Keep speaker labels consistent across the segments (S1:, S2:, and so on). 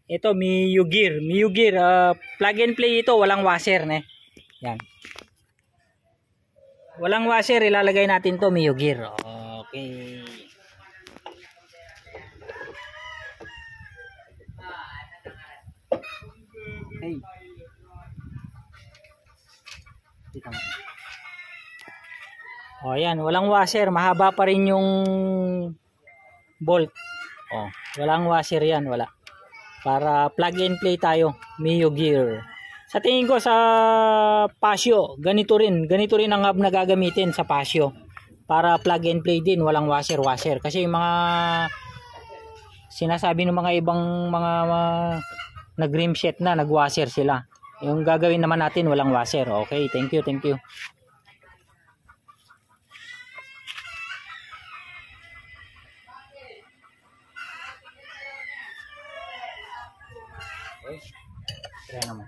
S1: Ito, Miyugir. Miyugir, plug and play ito, walang washer, ne. Yan. Walang washer, ilalagay natin to, Miyugir. Okay. Okay. O, yan, walang washer, mahaba pa rin yung bolt. Oh, walang washer yan, wala. Para plug and play tayo, Miyugir. Sa tingin ko sa Pasio, ganito rin ang hub na gagamitin sa Pasio. Para plug and play din, walang washer. Kasi yung mga sinasabi ng mga ibang mga nag-rim set na, nag-washer sila. Yung gagawin naman natin, walang washer. Okay, thank you. Kaya naman.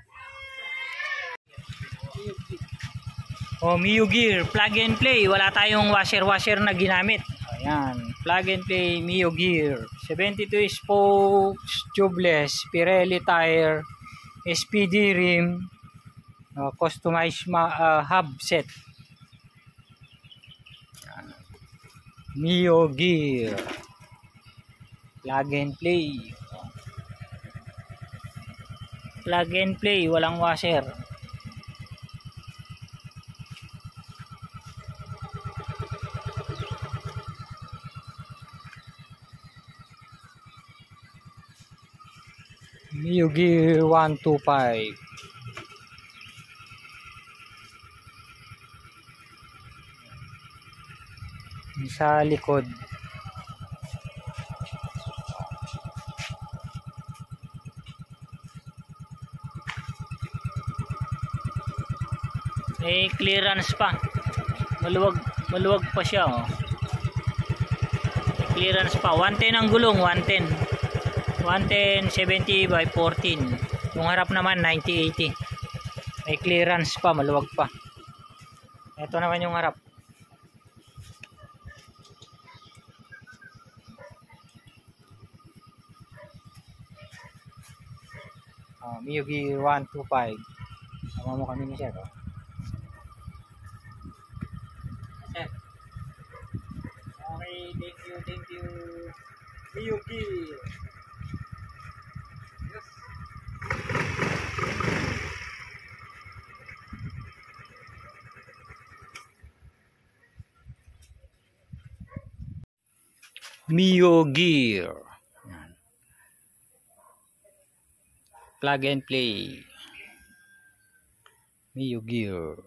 S1: Miyugir, plug and play. Wala tayong washer na ginamit. Ayan, plug and play Miyugir. 72 spokes, tubeless, Pirelli tire, SPD rim, customized hub set. Miyugir. Plug and play. Plug and play, walang washer. Miyugir 125. Sa likod. Clearance pa. Maluwag pa siya, oh. Clearance pa. 110 ang gulong, 110. 110 70 by 14. Yung harap naman 90-80. May clearance pa, maluwag pa. Ito naman yung harap. Miyugir 125. Sama mo kami ni Sir, oh. Okay, thank you. Miyugir. Miyugir. Plug and play. Miyugir.